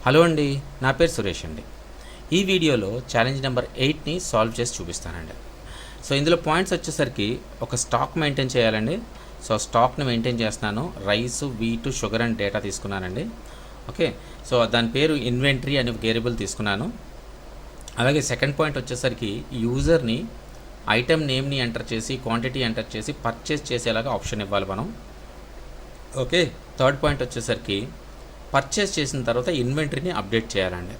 Hello అండి, నా పేరు సురేష్ అండి. ఈ వీడియోలో ఛాలెంజ్ నెంబర్ 8ని సాల్వ్ చేసి చూపిస్తానండి. సో ఇందులో పాయింట్స్ వచ్చేసరికి ఒక స్టాక్ మెయింటైన్ చేయాలండి. సో స్టాక్ని మెయింటైన్ చేస్తున్నాను. రైస్, వీటు, షుగర్ అండ్ డేటా తీసుకున్నానండి. ఓకే, సో దాని పేరు ఇన్వెంటరీ అనే వేరియబుల్ తీసుకున్నాను. అలాగే సెకండ్ పాయింట్ వచ్చేసరికి యూజర్ని ఐటెం నేమ్ని ఎంటర్ చేసి క్వాంటిటీ ఎంటర్ చేసి పర్చేస్ చేసేలాగా ఆప్షన్ ఇవ్వాలి మనం. ఓకే, థర్డ్ పాయింట్ వచ్చేసరికి పర్చేస్ చేసిన తర్వాత ఇన్వెంటరీని అప్డేట్ చేయాలండి.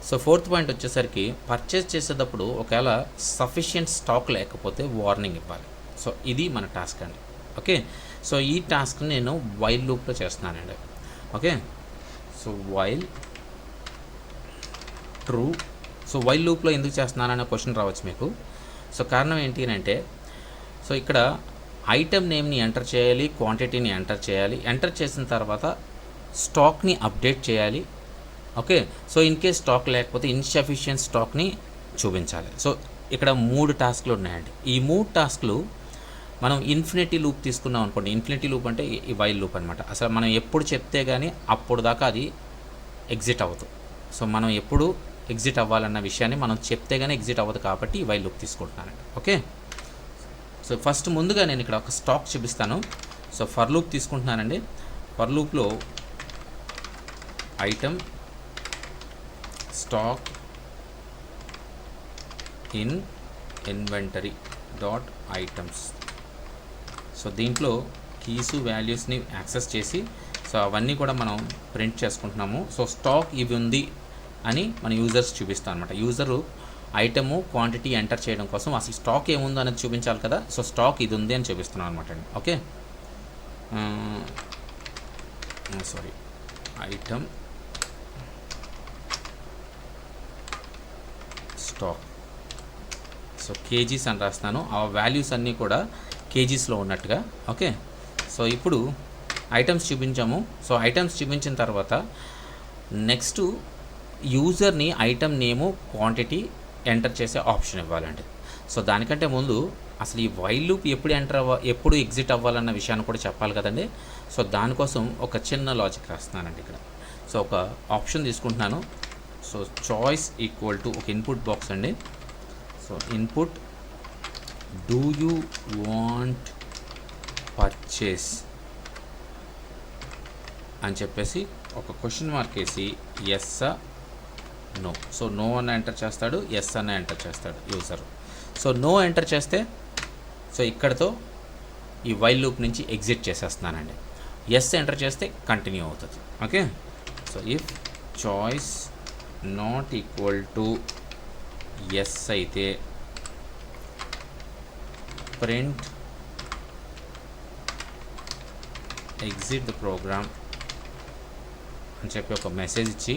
సో ఫోర్త్ పాయింట్ వచ్చేసరికి పర్చేస్ చేసేటప్పుడు ఒకవేళ సఫిషియెంట్ స్టాక్ లేకపోతే వార్నింగ్ ఇవ్వాలి. సో ఇది మన టాస్క్ అండి. ఓకే, సో ఈ టాస్క్ని నేను వైల్ లూప్లో చేస్తున్నానండి. Okay, so while true. So while లూప్లో ఎందుకు చేస్తున్నాననే క్వశ్చన్ రావచ్చు మీకు. సో కారణం ఏంటి అంటే, సో ఇక్కడ ఐటెం నేమ్ని ఎంటర్ చేయాలి, క్వాంటిటీని ఎంటర్ చేయాలి. ఎంటర్ చేసిన తర్వాత స్టాక్ని అప్డేట్ చేయాలి. Okay, so in case stock లేకపోతే ఇన్సఫిషియెంట్ స్టాక్ని చూపించాలి. సో ఇక్కడ 3 టాస్క్లు ఉన్నాయండి. ఈ 3 టాస్క్లు మనం ఇన్ఫినిటీ లూప్ తీసుకున్నాం అనుకోండి. ఇన్ఫినిటీ లూప్ అంటే ఈ వైల్ లూప్ అనమాట. అసలు మనం ఎప్పుడు చెప్తే కానీ అప్పుడు దాకా అది ఎగ్జిట్ అవ్వదు. సో మనం ఎప్పుడు ఎగ్జిట్ అవ్వాలన్న విషయాన్ని మనం చెప్తే కానీ ఎగ్జిట్ అవ్వదు, కాబట్టి ఈ వైల్ లూప్ తీసుకుంటున్నానండి. ఓకే, సో ఫస్ట్ ముందుగా నేను ఇక్కడ ఒక స్టాక్ చూపిస్తాను. సో ఫర్ లూప్ తీసుకుంటున్నానండి. ఫర్ లూప్లో item stock in inventory dot items. So దీంట్లో కీసు వాల్యూస్ని యాక్సెస్ చేసి సో అవన్నీ కూడా మనం ప్రింట్ చేసుకుంటున్నాము. సో స్టాక్ ఇవి ఉంది అని మన యూజర్స్ చూపిస్తాం అనమాట. యూజరు ఐటము క్వాంటిటీ ఎంటర్ చేయడం కోసం అసలు స్టాక్ ఏముందో అనేది చూపించాలి కదా. సో స్టాక్ ఇది ఉంది అని చూపిస్తున్నాం అనమాట అండి. Okay, sorry, item stock. So kgs అని రాస్తున్నాను. ఆ వాల్యూస్ అన్నీ కూడా కేజీస్లో ఉన్నట్టుగా. ఓకే, సో ఇప్పుడు ఐటమ్స్ చూపించాము. సో ఐటమ్స్ చూపించిన తర్వాత నెక్స్ట్ యూజర్ని ఐటమ్ నేము క్వాంటిటీ ఎంటర్ చేసే ఆప్షన్ ఇవ్వాలండి. సో దానికంటే ముందు అసలు ఈ వైల్ లూప్ ఎప్పుడు ఎగ్జిట్ అవ్వాలన్న విషయాన్ని కూడా చెప్పాలి కదండి. సో దానికోసం ఒక చిన్న లాజిక్ రాస్తున్నానండి ఇక్కడ. సో ఒక ఆప్షన్ తీసుకుంటున్నాను. సో చాయిస్ ఈక్వల్ టు ఒక ఇన్పుట్ బాక్స్ అండి. So input do you want purchase అని చెప్పేసి ఒక క్వశ్చన్ మార్క్ వేసి ఎస్ నో. సో నో అన్న ఎంటర్ చేస్తాడు, ఎస్ అన్న ఎంటర్ చేస్తాడు యూజర్. సో నో ఎంటర్ చేస్తే సో ఇక్కడతో ఈ వైల్ లూప్ నుంచి ఎగ్జిట్ చేసేస్తున్నానండి. ఎస్ ఎంటర్ చేస్తే కంటిన్యూ అవుతుంది. Okay, so if choice not equal to yes అయితే ప్రింట్ ఎగ్జిట్ ద ప్రోగ్రామ్ అని చెప్పి ఒక మెసేజ్ ఇచ్చి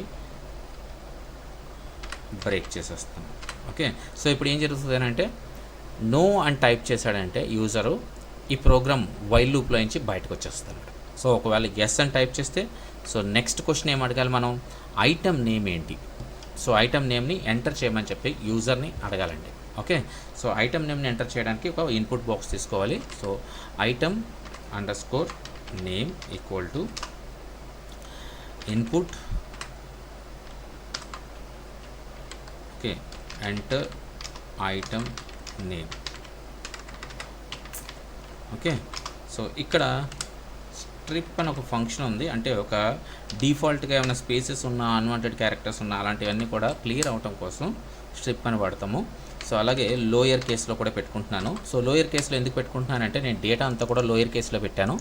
బ్రేక్ చేసేస్తాను. ఓకే, సో ఇప్పుడు ఏం జరుగుతుంది అంటే నో అని టైప్ చేశాడంటే యూజరు ఈ ప్రోగ్రామ్ వైల్ లూప్లో నుంచి బయటకు వచ్చేస్తాడు. సో ఒకవేళ ఎస్ అని టైప్ చేస్తే సో నెక్స్ట్ క్వశ్చన్ ఏం అడగాలి మనం, ఐటమ్ నేమ్ ఏంటి. సో ఐటమ్ నేమ్ని ఎంటర్ చేయమని చెప్పి యూజర్ని అడగాలండి. ఓకే, సో ఐటమ్ నేమ్ని ఎంటర్ చేయడానికి ఒక ఇన్పుట్ బాక్స్ తీసుకోవాలి. So item underscore name equal to input. Okay, enter item name. Okay, so ఇక్కడ స్ట్రిప్ అని ఒక ఫంక్షన్ ఉంది. అంటే ఒక డిఫాల్ట్గా ఏమైనా స్పేసెస్ ఉన్నా, అన్వాంటెడ్ క్యారెక్టర్స్ ఉన్నా అలాంటివన్నీ కూడా క్లియర్ అవటం కోసం స్ట్రిప్ అని వాడతాము. సో అలాగే లోయర్ కేస్లో కూడా పెట్టుకుంటున్నాను. సో లోయర్ కేస్లో ఎందుకు పెట్టుకుంటున్నానంటే నేను డేటా అంతా కూడా లోయర్ కేస్లో పెట్టాను.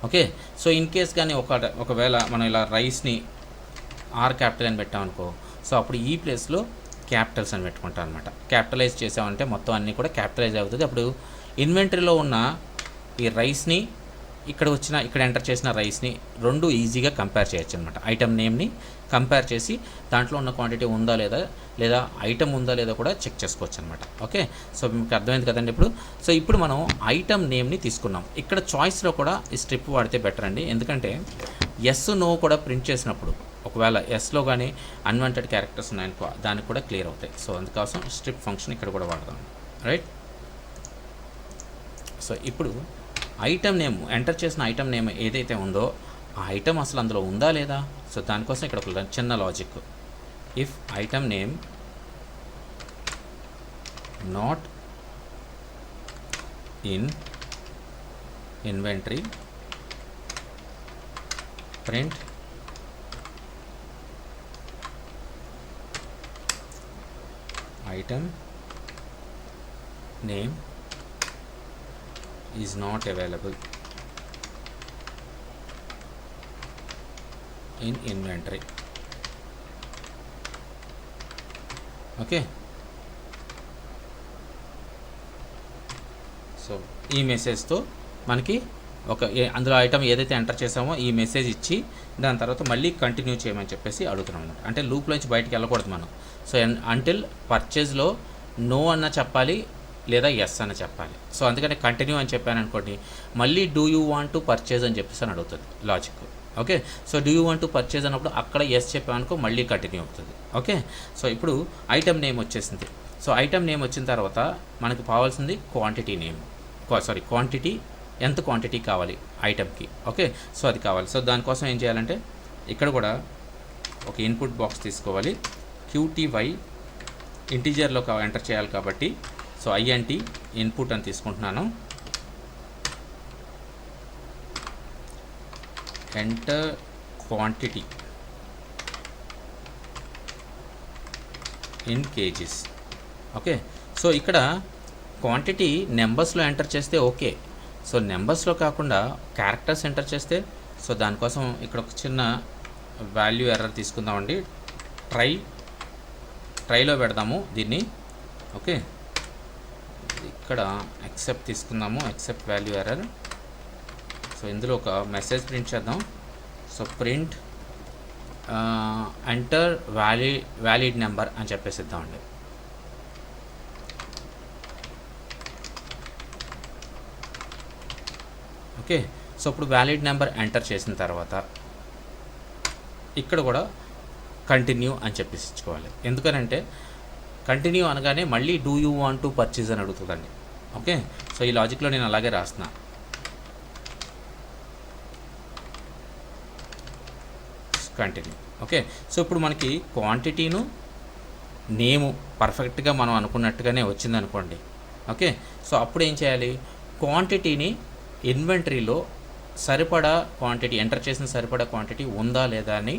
ఓకే, సో ఇన్ కేస్ కానీ ఒకవేళ మనం ఇలా రైస్ని ఆర్ క్యాపిటల్ అని పెట్టామనుకో, సో అప్పుడు ఈ ప్లేస్లో క్యాపిటల్స్ అని పెట్టుకుంటాం అనమాట. క్యాపిటలైజ్ చేసామంటే మొత్తం అన్నీ కూడా క్యాపిటలైజ్ అవుతుంది. అప్పుడు ఇన్వెంటరీలో ఉన్న ఈ రైస్ని ఇక్కడ ఎంటర్ చేసిన రైస్ని రెండు ఈజీగా కంపేర్ చేయొచ్చు అనమాట. ఐటమ్ నేమ్ని కంపేర్ చేసి దాంట్లో ఉన్న క్వాంటిటీ ఉందా లేదా ఐటమ్ ఉందా లేదా కూడా చెక్ చేసుకోవచ్చు అనమాట. ఓకే, సో మీకు అర్థమైంది కదండి ఇప్పుడు. సో ఇప్పుడు మనం ఐటమ్ నేమ్ని తీసుకున్నాం. ఇక్కడ చాయిస్లో కూడా ఈ స్ట్రిప్ వాడితే బెటర్ అండి. ఎందుకంటే ఎస్ నో కూడా ప్రింట్ చేసినప్పుడు ఒకవేళ ఎస్లో కానీ అన్వాంటెడ్ క్యారెక్టర్స్ ఉన్నాయనుకో దానికి కూడా క్లియర్ అవుతాయి. సో అందుకోసం స్ట్రిప్ ఫంక్షన్ ఇక్కడ కూడా వాడదాం. రైట్, సో ఇప్పుడు ఐటమ్ నేమ్ ఎంటర్ చేసిన ఐటమ్ నేమ్ ఏదైతే ఉందో ఆ ఐటమ్ అసలు అందులో ఉందా లేదా. సో దానికోసం ఇక్కడ ఒక చిన్న logic, if item name not in inventory print item name is not available in inventory. Okay, so ఈ మెసేజ్తో మనకి అందులో ఐటమ్ ఏదైతే ఎంటర్ చేసామో ఈ మెసేజ్ ఇచ్చి దాని తర్వాత మళ్ళీ కంటిన్యూ చేయమని చెప్పేసి అడుగుతున్నాం అనమాట. అంటే లూప్లోంచి బయటికి వెళ్ళకూడదు మనం. సో అంటిల్ పర్చేజ్లో నో అన్న చెప్పాలి లేదా ఎస్ అన్న చెప్పాలి. సో అందుకని కంటిన్యూ అని చెప్పాను అనుకోండి, మళ్ళీ do you want to purchase అని చెప్పేసి అని అడుగుతుంది logic. Okay, so do you want to purchase అన్నప్పుడు అక్కడ ఎస్ చెప్పామనుకో మళ్ళీ కంటిన్యూ అవుతుంది. ఓకే, సో ఇప్పుడు ఐటమ్ నేమ్ వచ్చేసింది. సో ఐటమ్ నేమ్ వచ్చిన తర్వాత మనకు కావాల్సింది క్వాంటిటీ నేమ్, క్వాంటిటీ, ఎంత క్వాంటిటీ కావాలి ఐటమ్కి. ఓకే, సో అది కావాలి. సో దానికోసం ఏం చేయాలంటే ఇక్కడ కూడా ఒక ఇన్పుట్ బాక్స్ తీసుకోవాలి. QTY ఇంటీజర్లో ఎంటర్ చేయాలి కాబట్టి సో INT ఇన్పుట్ అని తీసుకుంటున్నాను. Enter quantity in kgs. Okay, so ఇక్కడ క్వాంటిటీ నెంబర్స్లో ఎంటర్ చేస్తే ఓకే. సో నెంబర్స్లో కాకుండా క్యారెక్టర్స్ ఎంటర్ చేస్తే, సో దానికోసం ఇక్కడ ఒక చిన్న వాల్యూ ఎర్రర్ తీసుకుందామండి. ట్రైలో పెడదాము దీన్ని. ఓకే, ఇక్కడ యాక్సెప్ట్ తీసుకుందాము, యాక్సెప్ట్ వాల్యూ ఎర్రర్. సో ఇందులో ఒక మెసేజ్ ప్రింట్ చేద్దాం. So print enter valid number అని చెప్పేసి ఇద్దామండి. ఓకే, సో ఇప్పుడు వ్యాలిడ్ నెంబర్ ఎంటర్ చేసిన తర్వాత ఇక్కడ కూడా కంటిన్యూ అని చెప్పేసి ఇచ్చుకోవాలి. ఎందుకనంటే కంటిన్యూ అనగానే మళ్ళీ do you want to purchase అని అడుగుతుందండి. ఓకే, సో ఈ లాజిక్లో నేను అలాగే రాస్తున్నా. కంటిన్యూ. ఓకే, సో ఇప్పుడు మనకి క్వాంటిటీను నేము పర్ఫెక్ట్గా మనం అనుకున్నట్టుగానే వచ్చిందనుకోండి. ఓకే, సో అప్పుడు ఏం చేయాలి, క్వాంటిటీని ఇన్వెంటరీలో సరిపడా క్వాంటిటీ ఎంటర్ చేసిన సరిపడా క్వాంటిటీ ఉందా లేదా అని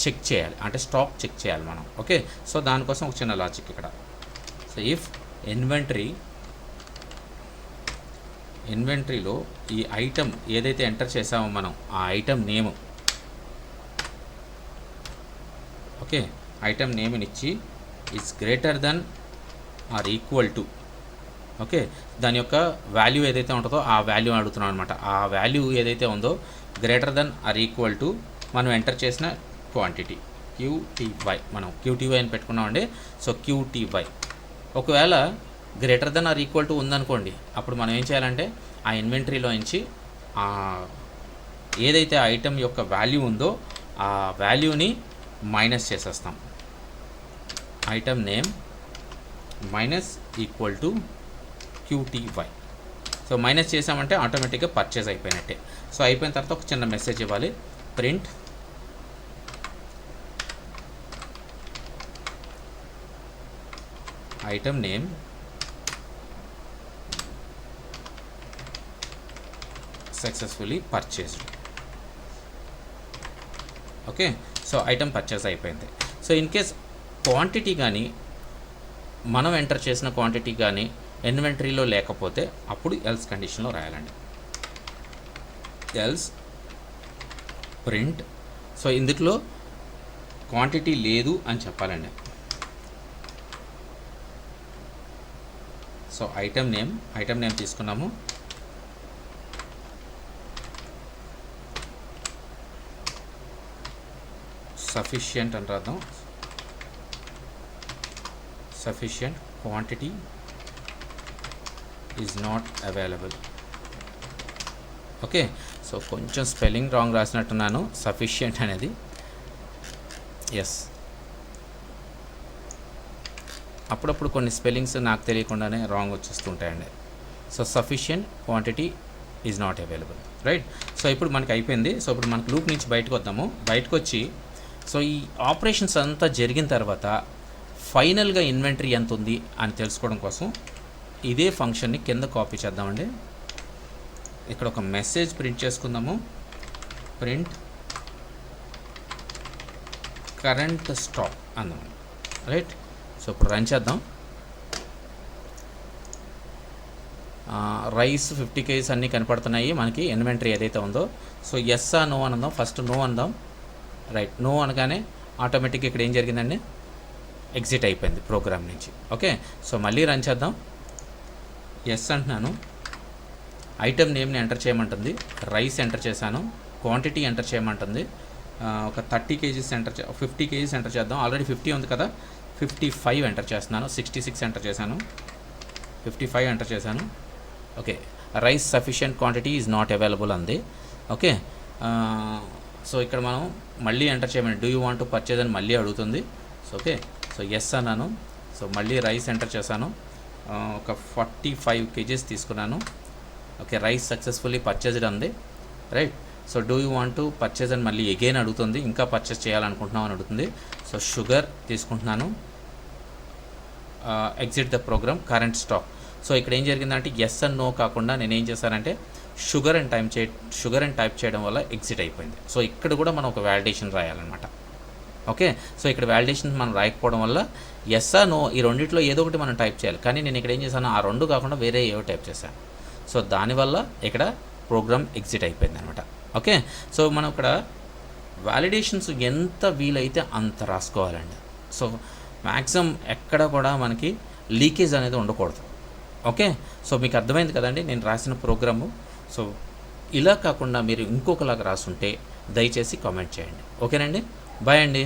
చెక్ చేయాలి, అంటే స్టాక్ చెక్ చేయాలి మనం. ఓకే, సో దానికోసం ఒక చిన్న లాజిక్ ఇక్కడ. సో ఇఫ్ ఇన్వెంటరీలో ఈ ఐటమ్ ఏదైతే ఎంటర్ చేసామో మనం ఆ ఐటమ్ నేము, ఓకే, ఐటమ్ నేమ్ని ఇచ్చి it's greater than or equal to, okay, దాని యొక్క వాల్యూ ఏదైతే ఉంటుందో ఆ వాల్యూ అడుగుతున్నాం అనమాట. ఆ వాల్యూ ఏదైతే ఉందో greater than or equal to మనం ఎంటర్ చేసిన క్వాంటిటీ QTY, మనం QTY అని పెట్టుకున్నామండి. సో QTY ఒకవేళ greater than or equal to ఉందనుకోండి, అప్పుడు మనం ఏం చేయాలంటే ఆ ఇన్వెంటరీలో నుంచి ఏదైతే ఐటమ్ యొక్క వాల్యూ ఉందో ఆ వాల్యూని మైనస్ చేసేస్తాం. Item name minus equal to QTY. So minus చేసామంటే ఆటోమేటిక్గా పర్చేజ్ అయిపోయినట్టే. సో అయిపోయిన తర్వాత ఒక చిన్న మెసేజ్ ఇవ్వాలి, print item name successfully purchased. Okay, so item purchase అయిపోయింది. సో ఇన్ కేస్ క్వాంటిటీ కానీ మనం ఎంటర్ చేసిన క్వాంటిటీ కానీ ఇన్వెంటరీలో లేకపోతే అప్పుడు ఎల్స్ కండిషన్లో రాయాలండి. ఎల్స్ ప్రింట్, సో ఇందులో క్వాంటిటీ లేదు అని చెప్పాలండి. సో ఐటమ్ నేమ్ తీసుకున్నాము. సఫిషియంట్ అని రాద్దాం. Sufficient quantity is not available. Okay, so కొంచెం స్పెల్లింగ్ రాంగ్ రాసినట్టున్నాను, సఫిషియంట్ అనేది. ఎస్, అప్పుడప్పుడు కొన్ని స్పెల్లింగ్స్ నాకు తెలియకుండానే రాంగ్ వచ్చేస్తుంటాయండి. So sufficient quantity is not available, right. So ఇప్పుడు మనకి అయిపోయింది. సో ఇప్పుడు మనకు లూప్ నుంచి బయటకు వద్దాము. బయటకు వచ్చి సో ఈ ఆపరేషన్స్ అంతా జరిగిన తర్వాత ఫైనల్గా ఇన్వెంటరీ ఎంత ఉంది అని తెలుసుకోవడం కోసం ఇదే ఫంక్షన్ని కింద కాపీ చేద్దామండి. ఇక్కడ ఒక మెసేజ్ ప్రింట్ చేసుకుందాము. ప్రింట్ కరెంట్ స్టాక్ అందాం, రైట్. సో ఇప్పుడు రన్ చేద్దాం. రైస్ 50 kgs అన్నీ కనపడుతున్నాయి మనకి ఇన్వెంటరీ ఏదైతే ఉందో. సో ఎస్ ఆ నో అని అందాం. ఫస్ట్ నో అందాం, రైట్. నో అనగానే ఆటోమేటిక్గా ఇక్కడ ఏం జరిగిందండి, ఎగ్జిట్ అయిపోయింది ప్రోగ్రామ్ నుంచి. ఓకే, సో మళ్ళీ రన్ చేద్దాం. ఎస్ అంటున్నాను. ఐటమ్ నేమ్ని ఎంటర్ చేయమంటుంది. రైస్ ఎంటర్ చేశాను. క్వాంటిటీ ఎంటర్ చేయమంటుంది. ఒక 30 kgs 50 kgs ఎంటర్ చేద్దాం. ఆల్రెడీ 50 ఉంది కదా, 55 ఎంటర్ చేస్తున్నాను. 66 ఎంటర్ చేశాను. 55 ఎంటర్ చేశాను. Okay, rice sufficient quantity is not available అంది. ఓకే, సో ఇక్కడ మనం మళ్ళీ ఎంటర్ చేయమని do you want to purchase అని మళ్ళీ అడుగుతుంది. సో ఓకే, సో ఎస్ అన్నాను. సో మళ్ళీ రైస్ ఎంటర్ చేశాను. ఒక 45 kgs తీసుకున్నాను. ఓకే, రైస్ సక్సెస్ఫుల్లీ పర్చేజ్డ్ అంది, right. So do you want to purchase అని మళ్ళీ అగైన్ అడుగుతుంది. ఇంకా పర్చేజ్ చేయాలనుకుంటున్నాం అని అడుగుతుంది. సో షుగర్ తీసుకుంటున్నాను. Exit the program current stock. So ఇక్కడ ఏం జరిగిందంటే ఎస్ అండ్ నో కాకుండా నేను ఏం చేశానంటే షుగర్ అండ్ టైప్ చేయడం వల్ల ఎగ్జిట్ అయిపోయింది. సో ఇక్కడ కూడా మనం ఒక వ్యాలిడేషన్ రాయాలన్నమాట. ఓకే, సో ఇక్కడ వ్యాలిడేషన్ మనం రాయకపోవడం వల్ల ఎస్ ఆ నో ఈ రెండిట్లో ఏదో ఒకటి మనం టైప్ చేయాలి. కానీ నేను ఇక్కడ ఏం చేశాను, ఆ రెండు కాకుండా వేరే ఏవో టైప్ చేశాను. సో దానివల్ల ఇక్కడ ప్రోగ్రామ్ ఎగ్జిట్ అయిపోయింది అనమాట. ఓకే, సో మనం ఇక్కడ వ్యాలిడేషన్స్ ఎంత వీలైతే అంత రాసుకోవాలండి. సో మ్యాక్సిమం ఎక్కడ కూడా మనకి లీకేజ్ అనేది ఉండకూడదు. ఓకే, సో మీకు అర్థమైంది కదండి నేను రాసిన ప్రోగ్రాము. సో ఇలా కాకుండా మీరు ఇంకొకలాగా రాసుంటే దయచేసి కామెంట్ చేయండి. ఓకేనండి, బాయ్ అండి.